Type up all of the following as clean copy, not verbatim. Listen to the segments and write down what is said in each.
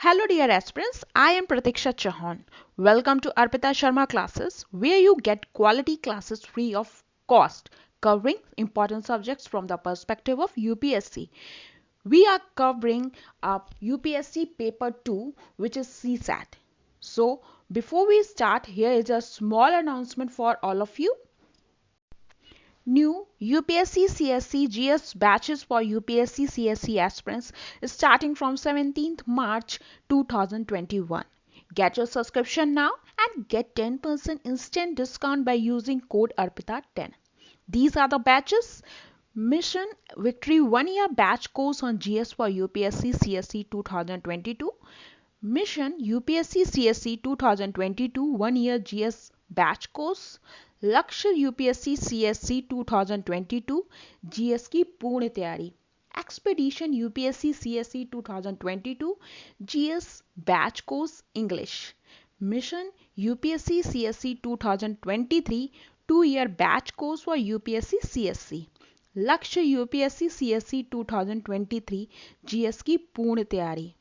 Hello dear aspirants, I am Pratiksha Chauhan. Welcome to Arpita Sharma classes where you get quality classes free of cost covering important subjects from the perspective of UPSC. We are covering up UPSC paper 2 which is CSAT. So before we start, here is a small announcement for all of you. New UPSC CSC GS batches for UPSC CSC aspirants is starting from 17th March 2021. Get your subscription now and get 10% instant discount by using code ARPITA10. These are the batches. Mission Victory 1 year batch course on GS for UPSC CSC 2022. Mission UPSC CSC 2022 1 year GS batch course. लक्ष्य UPSC CSC 2022 GS की पूर्ण तैयारी. Expedition UPSC CSC 2022 GS batch course English. Mission UPSC CSC 2023 2 year batch course for UPSC CSC. लक्ष्य UPSC CSC 2023 GS की पूर्ण तैयारी.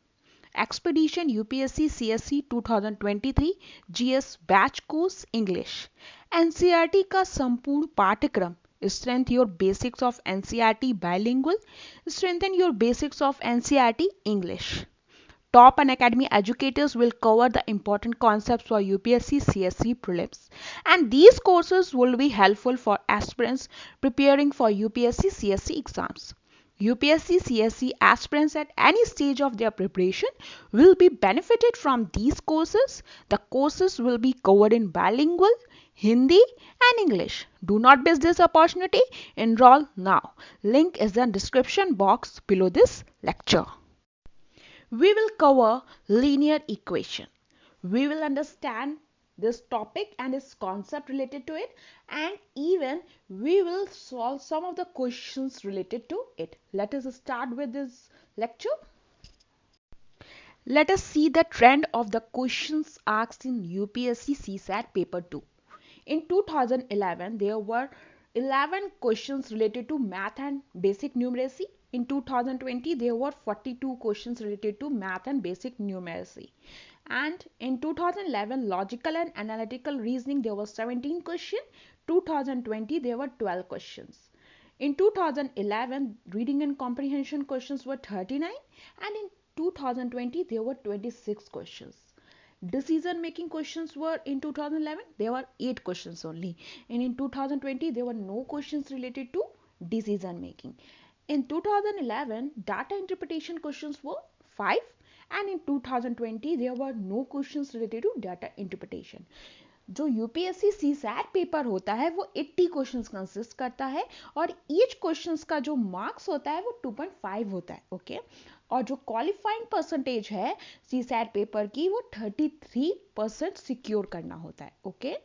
Expedition UPSC CSC 2023 GS batch course English. NCERT का संपूर्ण पाठ्यक्रम strength your basics of NCERT bilingual, strengthen your basics of NCERT English. Top Unacademy educators will cover the important concepts for UPSC CSC prelims, and these courses will be helpful for aspirants preparing for UPSC CSC exams. UPSC CSC aspirants at any stage of their preparation will be benefited from these courses. The courses will be covered in bilingual, Hindi and English. Do not miss this opportunity. Enroll now. Link is in the description box below this lecture. We will cover linear equation. We will understand this topic and its concept related to it, and even we will solve some of the questions related to it. Let us start with this lecture. Let us see the trend of the questions asked in UPSC CSAT paper 2. In 2011, there were 11 questions related to math and basic numeracy. In 2020, there were 42 questions related to math and basic numeracy. And in 2011, logical and analytical reasoning, there were 17 questions. 2020, there were 12 questions. In 2011, reading and comprehension questions were 39, and in 2020, there were 26 questions. Decision making questions were in 2011, there were 8 questions only, and in 2020 there were no questions related to decision making. In 2011, data interpretation questions were 5, and in 2020 there were no questions related to data interpretation. जो UPSC CSAT paper होता है वो 80 questions consist करता है, और each questions का जो marks होता है वो 2.5 होता है. ओके, और जो क्वालिफाइंग परसेंटेज है सीसैट पेपर की वो 33% सिक्योर करना होता है. Okay,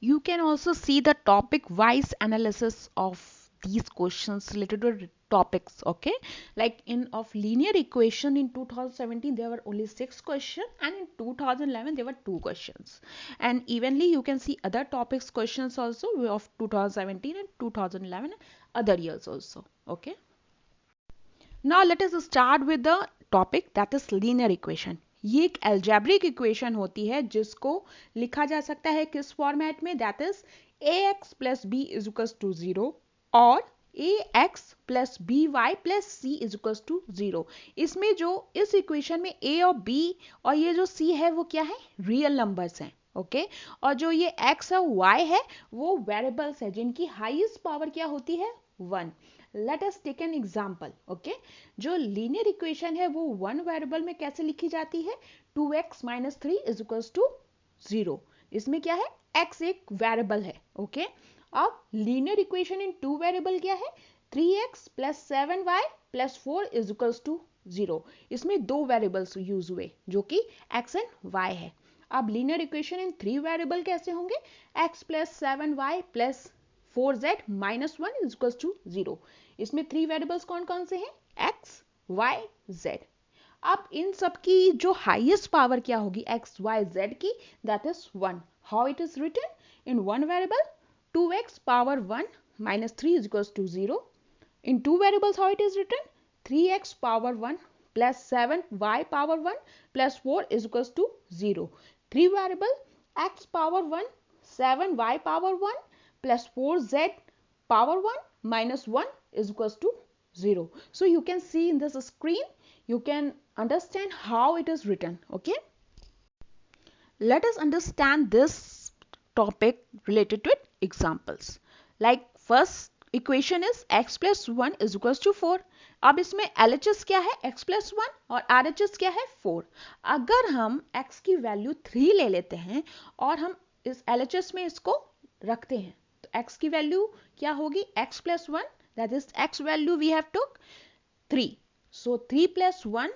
you can also see the topic wise analysis of these questions related to topics. Okay, like in of linear equation in 2017 there were only 6 questions, and in 2011 there were 2 questions, and evenly you can see other topics questions also of 2017 and 2011 and other years also. Okay, now let us start with the topic that is linear equation. ये एक algebraic equation होती है जिसको लिखा जा सकता है किस फॉर्मेट में, that is ax plus b is equals to 0 और ax plus by plus c is equals to 0. इसमें जो इस इक्वेशन में a और b और ये जो c है वो क्या है, रियल नंबर्स हैं. ओके, और जो ये x और y है वो वेरिएबल्स है जिनकी हाईएस्ट पावर क्या होती है, 1. Let us take an example. Okay, जो लीनियर इक्वेशन है वो 1 वेरिएबल में कैसे लिखी जाती है, 2x minus 3 is equals to 0. इसमें क्या है, x एक वेरिएबल है. ओके, अब लीनियर इक्वेशन इन 2 वेरिएबल क्या है, 3x plus 7y plus 4 is equals to 0. इसमें 2 वेरिएबल्स यूज हुए जो कि x एंड y है. अब लीनियर इक्वेशन इन 3 वेरिएबल कैसे होंगे, x plus 7y plus 4z minus 1 is equals to 0. इसमें 3 वेरिएबल्स कौन कौन से हैं, x, y, z. अब इन सब की जो हाईएस्ट पावर क्या होगी x, y, z की, that is 1. How it is written in 1 variable, 2x power 1 minus 3 is equals to 0. In 2 variables how it is written, 3x power 1 plus 7y power 1 plus 4 is equals to 0. 3 variable x power 1, 7y power 1 plus 4z power 1 minus 1 is equals to 0. So you can see in this screen, you can understand how it is written. Okay. Let us understand this topic related to it examples. Like first equation is x plus 1 is equals to 4. अब इसमें LHS क्या है? x plus 1 और RHS क्या है? 4. अगर हम x की वैल्यू 3 ले लेते हैं और हम इस LHS में इसको रखते हैं तो x की वैल्यू क्या होगी? x plus 1, that is x value we have took 3. So 3 plus 1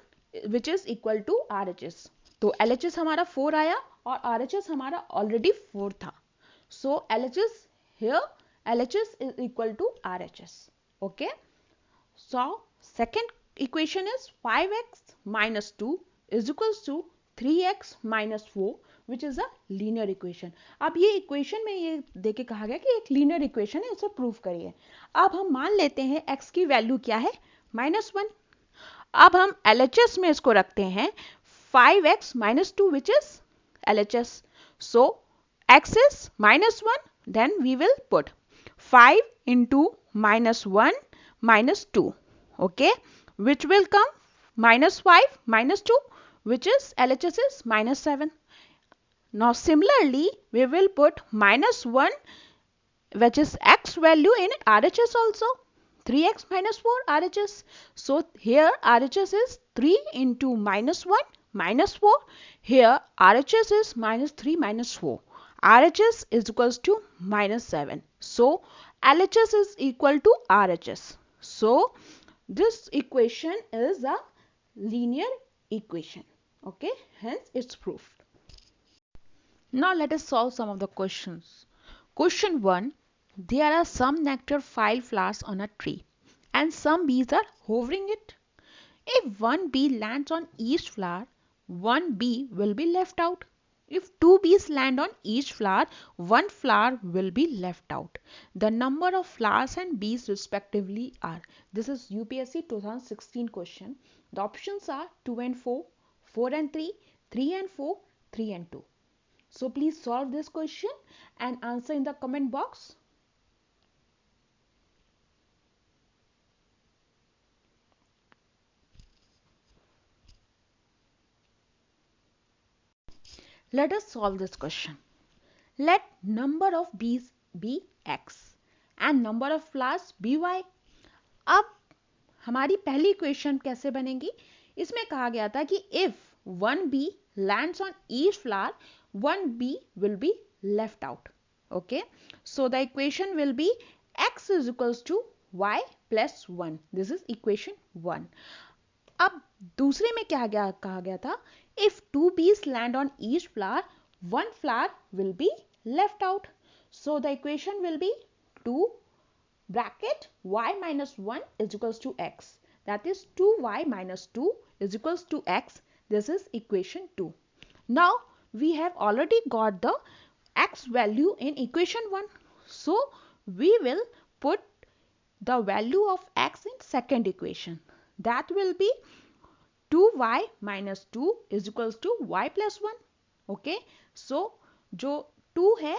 which is equal to RHS. तो LHS हमारा 4 आया और RHS हमारा ऑलरेडी 4 था. So LHS here, LHS is equal to RHS. Okay. So second equation is 5x minus 2 is equals to 3x minus 4 which is a linear equation. अब ये equation में ये देके कहा गया कि एक linear equation है, इसे प्रूव करिए. अब हम मान लेते हैं x की वैल्यू क्या है? -1. अब हम LHS में इसको रखते हैं 5x minus 2 which is LHS. So x is -1, then we will put 5 into -1 minus 2. Okay, which will come -5 minus 2 which is LHS is -7. Now similarly we will put -1 which is x value in RHS also. 3x minus 4 RHS. So here RHS is 3 into -1 minus 4. Here RHS is -3 minus 4. RHS is equals to -7. So LHS is equal to RHS. So this equation is a linear equation. Okay, hence it's proved. Now let us solve some of the questions. Question 1. There are some nectar-filled flowers on a tree and some bees are hovering it. If one bee lands on each flower, one bee will be left out. If two bees land on each flower, one flower will be left out. The number of flowers and bees respectively are. This is UPSC 2016 question. The options are 2 and 4, 4 and 3, 3 and 4, 3 and 2. So please solve this question and answer in the comment box. Let us solve this question. Let number of bees be x and number of flowers be y. अब हमारी पहली equation कैसे बनेगी? इसमें कहा गया था कि if one bee lands on each flower, one bee will be left out. Okay, so the equation will be x is equals to y plus 1. This is equation 1. अब दूसरे में क्या कहा गया था? If two bees land on each flower, one flower will be left out. So the equation will be 2 bracket y minus 1 is equals to x. That is 2y minus 2 is equals to x. This is equation 2. Now we have already got the x value in equation 1. So we will put the value of x in second equation. That will be 2y minus 2 is equals to y plus 1. Okay, so जो 2 है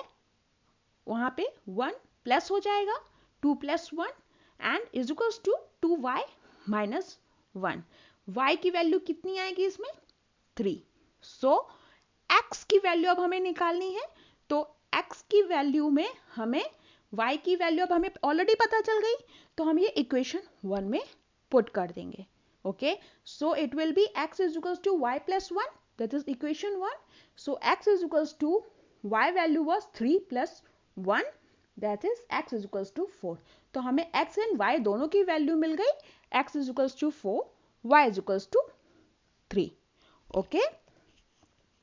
वहां पे 1 plus हो जाएगा, 2 plus 1 and is equals to 2y minus 1. y की value कितनी आएगी इसमें? 3. So x की वैल्यू अब हमें निकालनी है, तो x की वैल्यू में हमें y की वैल्यू अब हमें ऑलरेडी पता चल गई, तो हम ये इक्वेशन 1 में पुट कर देंगे. Okay, so it will be x is equals to y plus 1, that is equation 1. So x is equals to y value was 3 plus 1, that is x is equals to 4. तो हमें x and y दोनों की value मिल गई. x is equals to 4, y is equals to 3. Okay,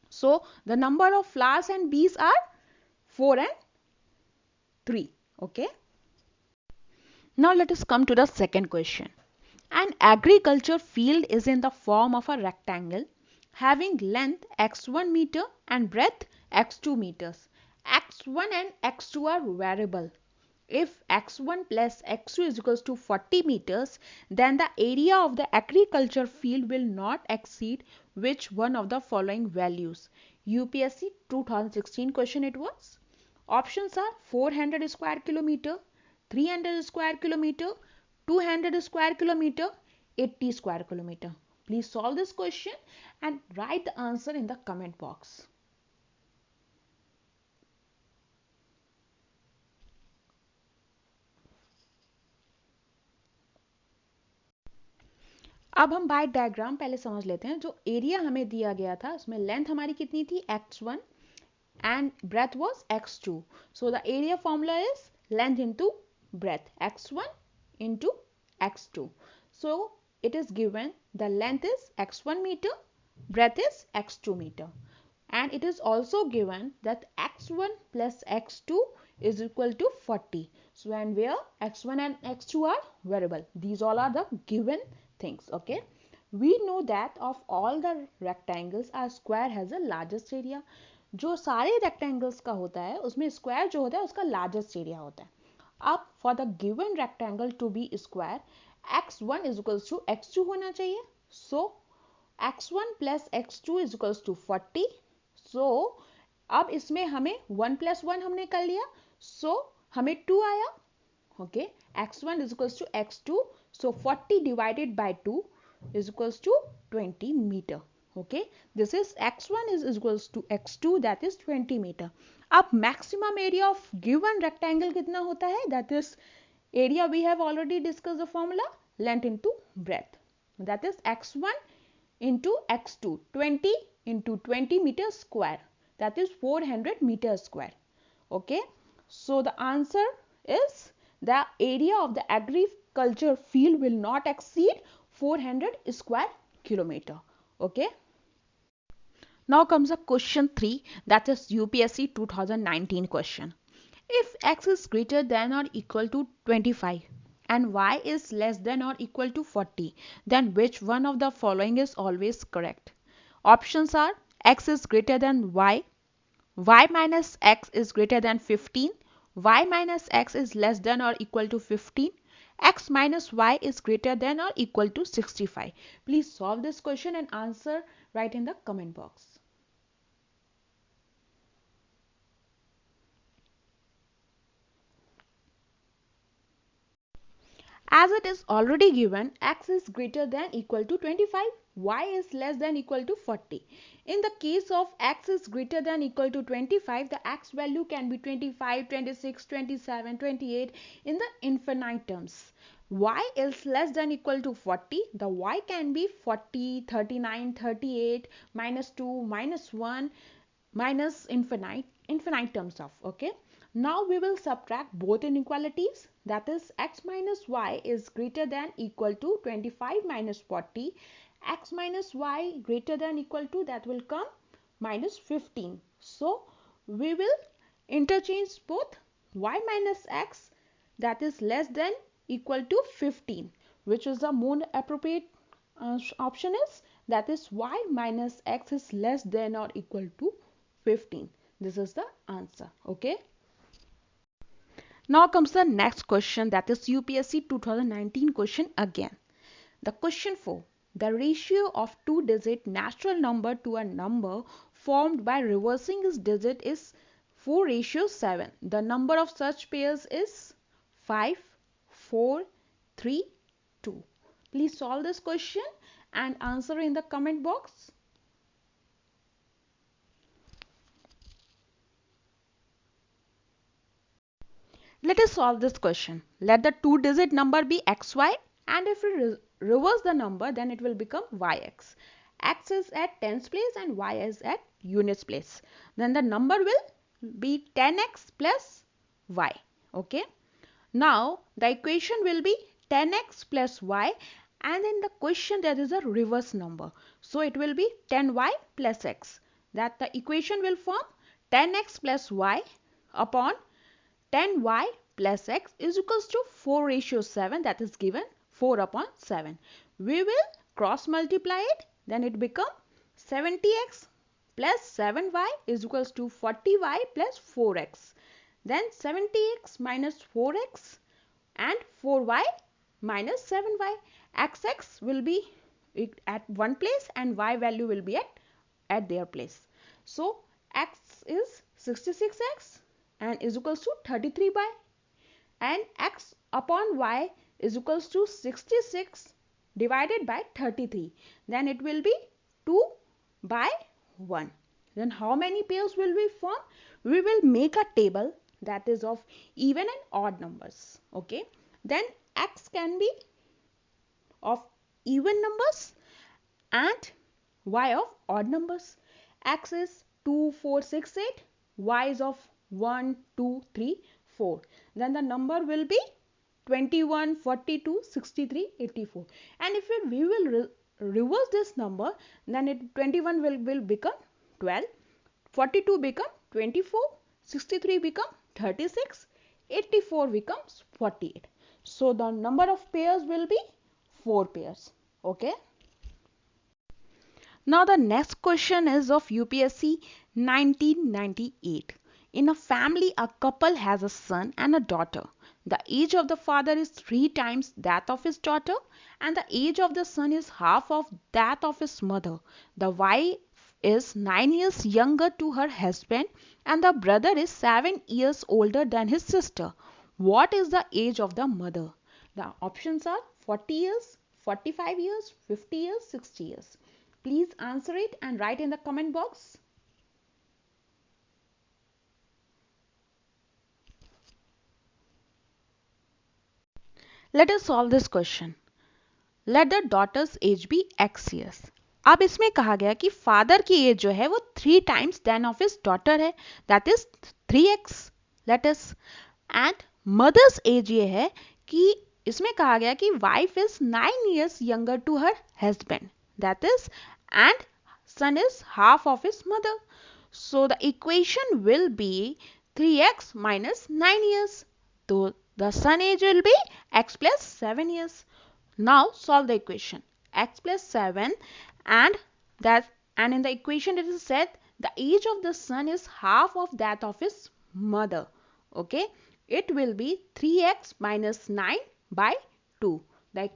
so the number of flowers and bees are 4 and 3. Okay, now let us come to the second question. An agriculture field is in the form of a rectangle having length x1 meter and breadth x2 meters. x1 and x2 are variable. If x1 plus x2 is equals to 40 meters, then the area of the agriculture field will not exceed which one of the following values? UPSC 2016 question it was. Options are 400 square kilometer, 300 square kilometer, 200 square kilometer, 80 square kilometer. Please solve this question and write the answer in the comment box. अब हम bye diagram पहले समझ लेते हैं. जो area हमें दिया गया था उसमें लेंथ हमारी कितनी थी x1 and breadth was x2. So the area formula is length into breadth, x1 into x2. So it is given the length is x1 meter, breadth is x2 meter, and it is also given that x1 plus x2 is equal to 40. So and where x1 and x2 are variable, these all are the given things. Okay, we know that of all the rectangles a square has a largest area. जो सारे rectangles का होता है उसमें square जो होता है उसका लार्जेस्ट एरिया होता है. अब for the given rectangle to be square x1 is equals to x2 होना चाहिए. So x1 plus x2 is equals to 40. So अब इसमें हमें 1 प्लस 1 हमने कर लिया, सो हमें 2 आया. Okay, x1 is equals to x2, so 40 divided by 2 is equals to 20 meter. Okay, this is x1 is equals to x2, that is 20 meter. अब maximum area of given rectangle कितना होता है? That is area we have already discussed the formula, length into breadth, that is x1 into x2, 20 into 20 meter square, that is 400 meter square. Okay, so the answer is the area of the agriculture field will not exceed 400 square kilometer. Okay, now comes a question 3, that is UPSC 2019 question. If x is greater than or equal to 25 and y is less than or equal to 40, then which one of the following is always correct? Options are x is greater than y minus x is greater than 15, y minus x is less than or equal to 15, x minus y is greater than or equal to 65. Please solve this question and answer right in the comment box. As it is already given, x is greater than equal to 25, y is less than equal to 40. In the case of x is greater than equal to 25, the x value can be 25, 26, 27, 28 in the infinite terms. Y is less than equal to 40, the y can be 40, 39, 38, minus 2, minus 1, minus infinite terms of. Okay, now we will subtract both inequalities, that is x minus y is greater than equal to 25 minus 40, x minus y greater than equal to, that will come minus 15. So we will interchange both. Y minus x, that is less than equal to 15, which is the more appropriate option is, that is y minus x is less than or equal to 15. This is the answer. Okay, now comes the next question, that is UPSC 2019 question again. The question 4. The ratio of two-digit natural number to a number formed by reversing its digit is 4:7. The number of such pairs is 5, 4, 3, 2. Please solve this question and answer in the comment box. Let us solve this question. Let the two-digit number be xy, and if we reverse the number, then it will become yx. X is at tens place and y is at units place. Then the number will be 10x plus y. Okay. Now the equation will be 10x plus y, and in the question there is a reverse number. So it will be 10y plus x. That the equation will form 10x plus y upon 10y plus x is equals to 4:7, that is given 4 upon 7. We will cross multiply it, then it becomes 70x plus 7y is equals to 40y plus 4x. then 70x minus 4x and 4y minus 7y. Xx will be at one place and y value will be at their place. So x is 66x and is equals to 33y, and x upon y is equals to 66 divided by 33. Then it will be 2 by 1. Then how many pairs will we form? We will make a table that is of even and odd numbers. Okay. Then x can be of even numbers and y of odd numbers. X is 2, 4, 6, 8. Y is of 1, 2, 3, 4. Then the number will be 21, 42, 63, 84. And if we will reverse this number, then 21 will become 12, 42 become 24, 63 become 36, 84 becomes 48. So the number of pairs will be 4 pairs. Okay. Now the next question is of UPSC 1998. In a family, a couple has a son and a daughter. The age of the father is 3 times that of his daughter, and the age of the son is half of that of his mother. The wife is 9 years younger to her husband, and the brother is 7 years older than his sister. What is the age of the mother? The options are 40 years, 45 years, 50 years, 60 years. Please answer it and write in the comment box. Let us solve this question. Let the daughter's age be x years. अब इसमें कहा गया कि father की as जो है वो 3 times that of his daughter है, that is 3x. Let us and mother's age ये है कि इसमें कहा गया कि wife is 9 years younger to her husband, that is, and son is half of his mother. So the equation will be 3x minus 9 years. So the son age will be x plus 7 years. Now solve the equation. X plus 7 and in the equation it is said the age of the son is half of that of his mother. Okay. It will be 3x minus 9 by 2. The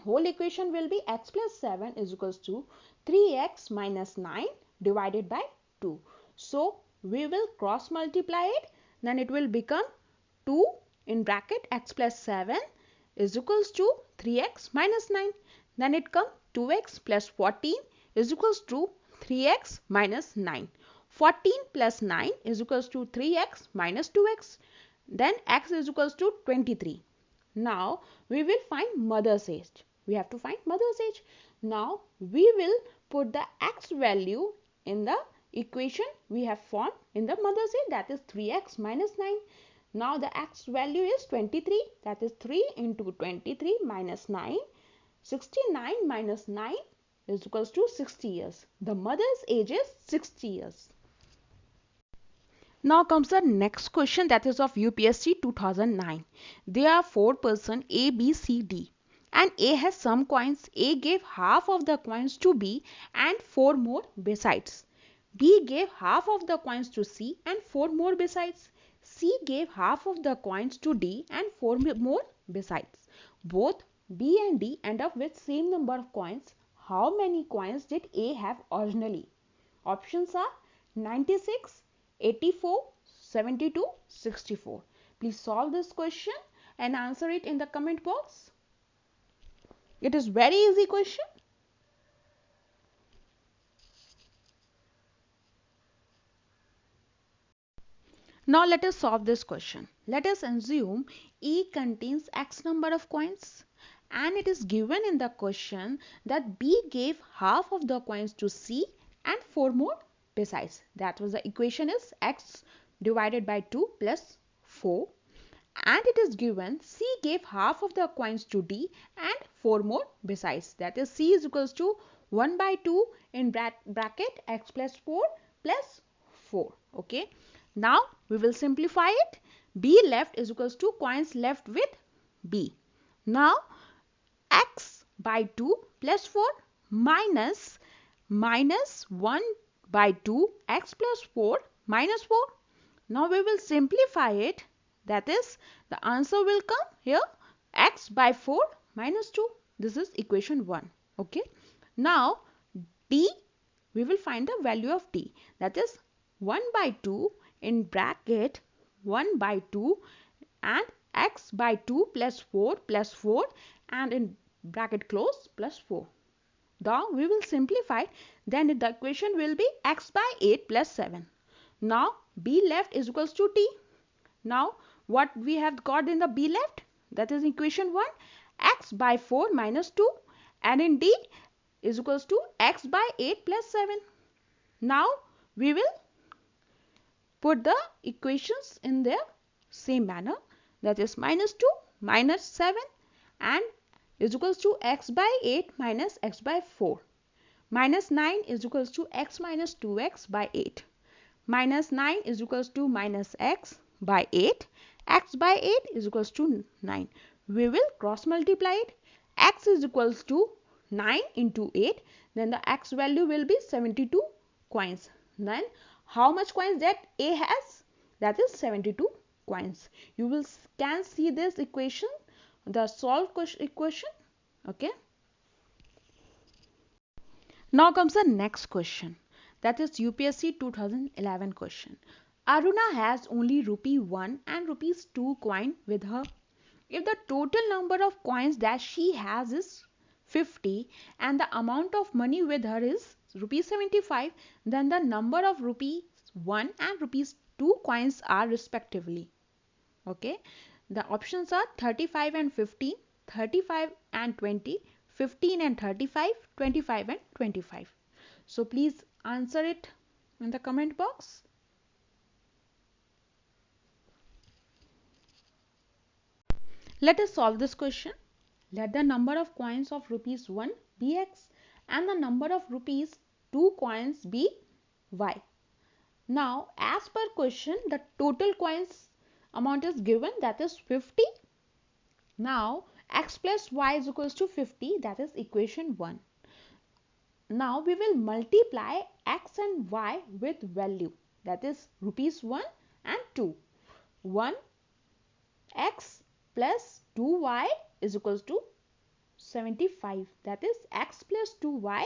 whole equation will be x plus 7 is equals to 3x minus 9 divided by 2. So we will cross multiply it. Then it will become 2 in bracket x plus 7 is equals to 3x minus 9. Then it comes 2x plus 14 is equals to 3x minus 9. 14 plus 9 is equals to 3x minus 2x. Then x is equals to 23. Now we will find mother's age. We have to find mother's age. Now we will put the x value in the equation we have formed in the mother's age, that is 3x minus 9. Now the x value is 23, that is 3 into 23 minus 9. 69 minus 9 is equals to 60 years. The mother's age is 60 years. Now comes the next question, that is of UPSC 2009. There are 4 persons A, B, C, D, and A has some coins. A gave half of the coins to B and 4 more besides. B gave half of the coins to C and 4 more besides. C gave half of the coins to D and 4 more besides. Both B and D end up with same number of coins. How many coins did A have originally? Options are 96, 84, 72, 64. Please solve this question and answer it in the comment box. It is very easy question. Now let us solve this question. Let us assume E contains x number of coins, and it is given in the question that B gave half of the coins to C and 4 more besides. That was the equation is x divided by 2 plus 4, and it is given C gave half of the coins to D and 4 more besides. That is C is equals to 1 by 2 in bracket x plus 4 plus 4. Okay. Now we will simplify it. B left is equals to coins left with B. Now x by 2 plus 4 minus 1 by 2 x plus 4 minus 4. Now we will simplify it. That is, the answer will come here, x by 4 minus 2. This is equation 1. Okay. Now d, we will find the value of d. That is 1 by 2 in bracket 1 by 2 and x by 2 plus 4 and in bracket close plus 4. Now we will simplify, then the equation will be x by 8 plus 7. Now b left is equals to t. Now what we have got in the b left? That is equation 1, x by 4 minus 2, and in d is equals to x by 8 plus 7. Now we will put the equations in their same manner. That is minus 2 minus 7 and is equals to x by 8 minus x by 4. Minus 9 is equals to x minus 2x by 8. Minus 9 is equals to minus x by 8. X by 8 is equals to 9. We will cross multiply it. X is equals to 9 into 8. Then the x value will be 72 coins. Then how much coins that A has? That is 72 coins. You can see this equation, the solved equation. Okay. Now comes the next question. That is UPSC 2011 question. Aruna has only rupee 1 and rupees 2 coin with her. If the total number of coins that she has is 50 and the amount of money with her is rupees 75, then the number of rupees 1 and rupees 2 coins are respectively. Okay. The options are 35 and 15, 35 and 20, 15 and 35, 25 and 25. So please answer it in the comment box. Let us solve this question. Let the number of coins of rupees 1 be x and the number of rupees 2 coins be y. Now as per question, the total coins amount is given, that is 50. Now x plus y is equals to 50, that is equation 1. Now we will multiply x and y with value, that is rupees 1 and 2. 1 x plus 2y is equals to 75, that is x plus 2y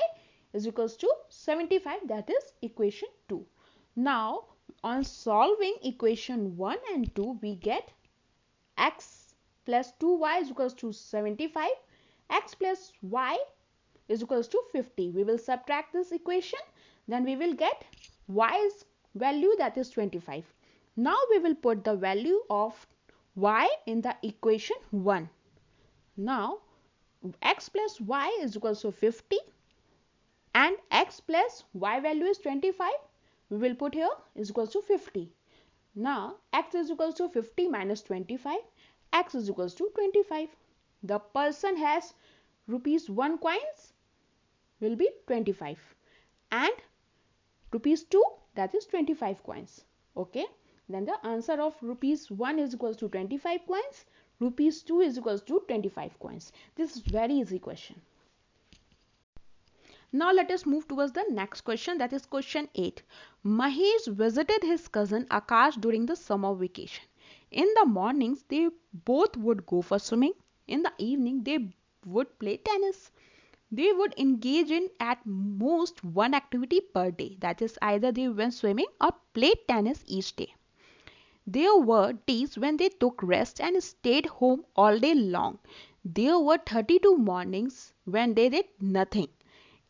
is equals to 75, that is equation 2. Now on solving equation 1 and 2, we get x plus 2y is equals to 75, x plus y is equals to 50. We will subtract this equation, then we will get y's value, that is 25. Now we will put the value of y in the equation 1. Now x plus y is equals to 50 and x plus y value is 25. We will put here is equals to 50. Now x is equals to 50 minus 25. X is equals to 25. The person has rupees 1 coins will be 25 and rupees 2, that is 25 coins. Okay. Then the answer of rupees 1 is equals to 25 coins. Rupees 2 is equals to 25 coins. This is very easy question. Now let us move towards the next question, that is question 8. Mahesh visited his cousin Akash during the summer vacation. In the mornings they both would go for swimming. In the evening they would play tennis. They would engage in at most one activity per day. That is, either they went swimming or played tennis each day. There were days when they took rest and stayed home all day long. There were 32 mornings when they did nothing,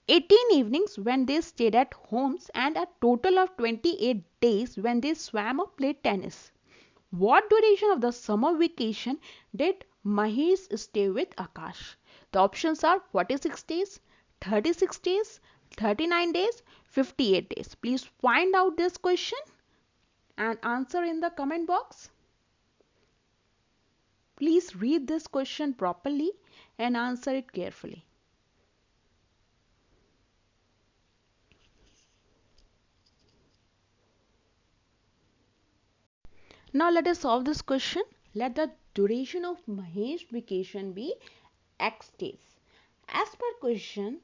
18 evenings when they stayed at homes, and a total of 28 days when they swam or played tennis. What duration of the summer vacation did Mahesh stay with Akash? The options are 46 days, 36 days, 39 days, 58 days. Please find out this question and answer in the comment box. Please read this question properly and answer it carefully. Now let us solve this question. Let the duration of Mahesh vacation be x days. As per question,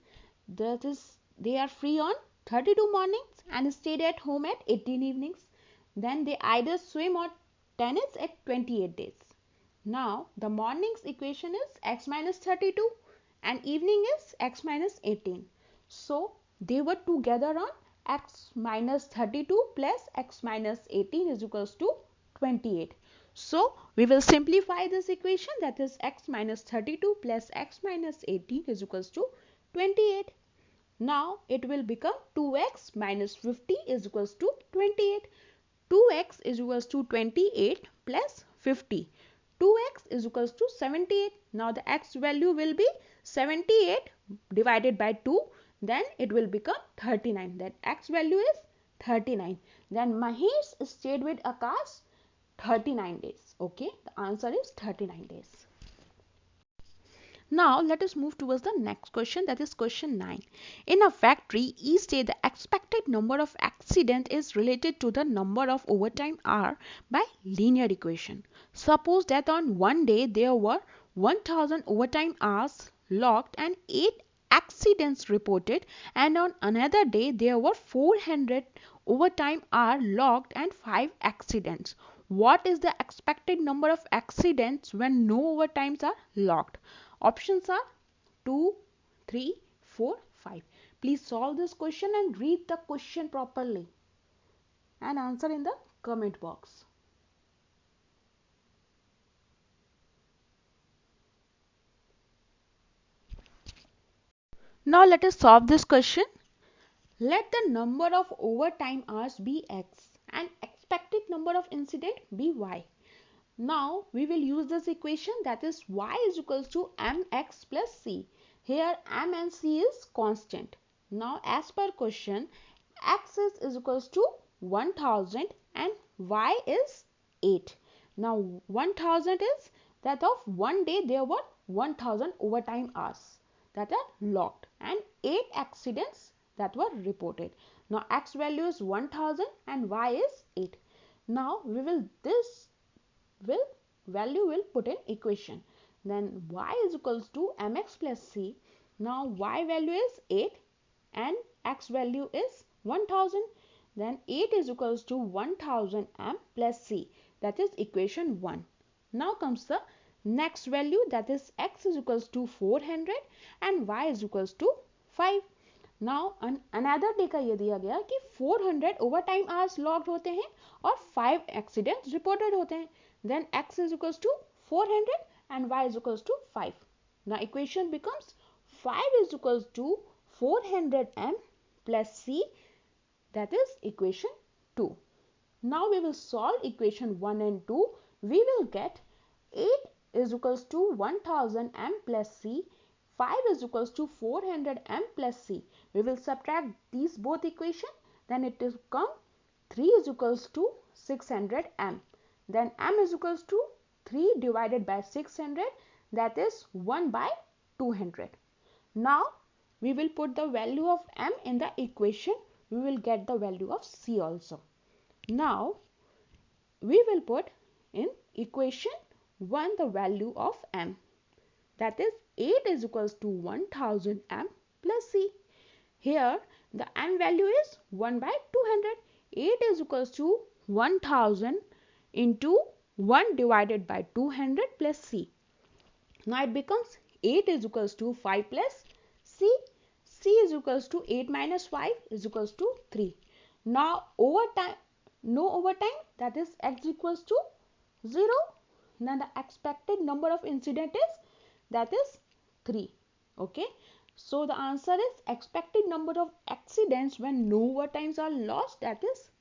that is, they are free on 32 mornings and stayed at home at 18 evenings. Then they either swim or tennis at 28 days. Now the morning's equation is x minus 32 and evening is x minus 18. So they were together on x minus 32 plus x minus 18 is equals to 28. So we will simplify this equation, that is x minus 32 plus x minus 18 is equals to 28. Now it will become 2x minus 50 is equals to 28. 2x is equals to 28 plus 50. 2x is equals to 78. Now the x value will be 78 divided by 2. Then it will become 39. Then x value is 39. Then Mahesh stayed with Akash 39 days. Okay, the answer is 39 days. Now let us move towards the next question, that is question 9. In a factory, each day the expected number of accidents is related to the number of overtime hour by linear equation. Suppose that on one day there were 1000 overtime hours logged and 8 accidents reported, and on another day there were 400 overtime hour logged and 5 accidents. What is the expected number of accidents when no overtimes are logged? Options are 2, 3, 4, 5. Please solve this question and read the question properly and answer in the comment box. Now let us solve this question. Let the number of overtime hours be x and expected number of incident be y. Now we will use this equation, that is y is equals to mx plus c. Here m and c is constant. Now as per question, x is equals to 1000 and y is 8. Now 1000 is that of one day there were 1000 overtime hours that are logged and 8 accidents that were reported. Now x value is 1000 and y is 8. Now we will value will put in equation. Then y is equals to mx plus c. Now y value is 8 and x value is 1000. Then 8 is equals to 1000 m plus c, that is equation 1. Now comes the next value, that is x is equals to 400 and y is equals to 5. Now another day का ये दिया गया कि 400 overtime hours logged होते हैं और 5 accidents reported होते हैं. Then x is equals to 400 and y is equals to 5. Now equation becomes 5 is equals to 400 m plus c, that is equation 2. Now we will solve equation 1 and 2. We will get 8 is equals to 1000 m plus c. 5 is equals to 400 m plus c. We will subtract these both equation. Then it will come 3 is equals to 600 m. Then m is equals to 3 divided by 600, that is 1 by 200. Now we will put the value of m in the equation. We will get the value of c also. Now we will put in equation 1 the value of m, that is 8 is equals to 1000 m plus c. Here the m value is 1 by 200. 8 is equals to 1000 into 1 divided by 200 plus c. Now it becomes 8 is equals to 5 plus c. c is equals to 8 minus 5 is equals to 3. Now overtime, no overtime, that is x equals to 0. Now the expected number of incident is, that is 3. Okay, so the answer is expected number of accidents when no overtimes are lost, that is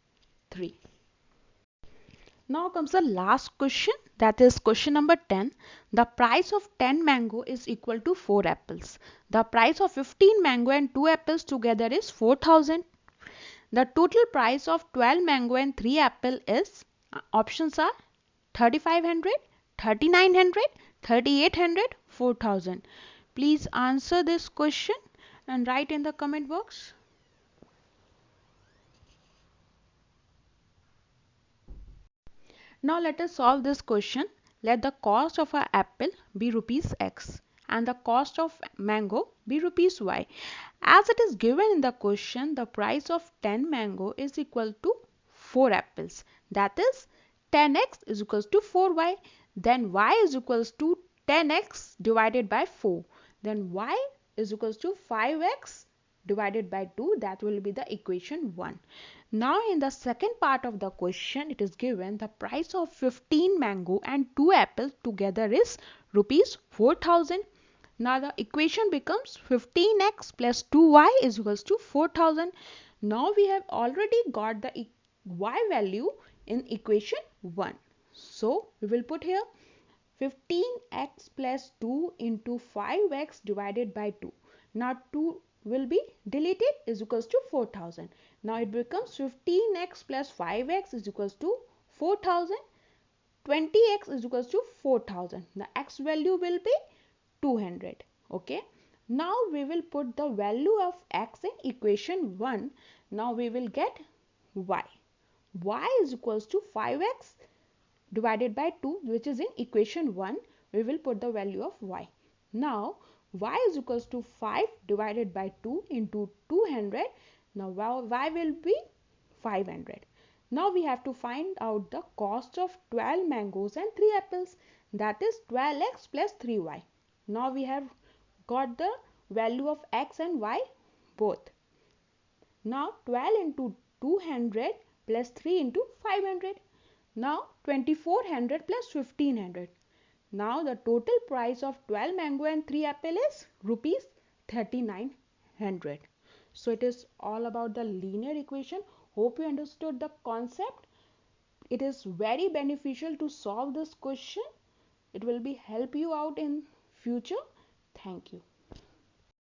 3. Now comes the last question, that is question number 10. The price of 10 mango is equal to 4 apples. The price of 15 mango and 2 apples together is 4000. The total price of 12 mango and 3 apple is, options are 3500, 3900, 3800, 4000. Please answer this question and write in the comment box. Now let us solve this question. Let the cost of an apple be rupees x and the cost of mango be rupees y. As it is given in the question, the price of 10 mango is equal to 4 apples. That is 10x is equals to 4y. Then y is equals to 10x divided by 4. Then y is equals to 5x divided by 2. That will be the equation 1. Now in the second part of the question, it is given the price of 15 mango and 2 apples together is rupees 4,000. Now the equation becomes 15x plus 2y is equals to 4,000. Now we have already got the y value in equation 1. So we will put here 15x plus 2 into 5x divided by 2. Now 2 will be deleted is equals to 4,000. Now it becomes 15x plus 5x is equals to 4,000. 20x is equals to 4,000. The x value will be 200. Okay. Now we will put the value of x in equation 1. Now we will get y. Y is equals to 5x divided by 2, which is in equation 1. We will put the value of y. Now y is equals to 5 divided by 2 into 200. Now y will be 500. Now we have to find out the cost of 12 mangoes and 3 apples. That is 12x plus 3y. Now we have got the value of x and y both. Now 12 into 200 plus 3 into 500. Now 2400 plus 1500. Now the total price of 12 mango and 3 apple is rupees 3900. So it is all about the linear equation. Hope you understood the concept. It is very beneficial to solve this question. It will be help you out in future. Thank you.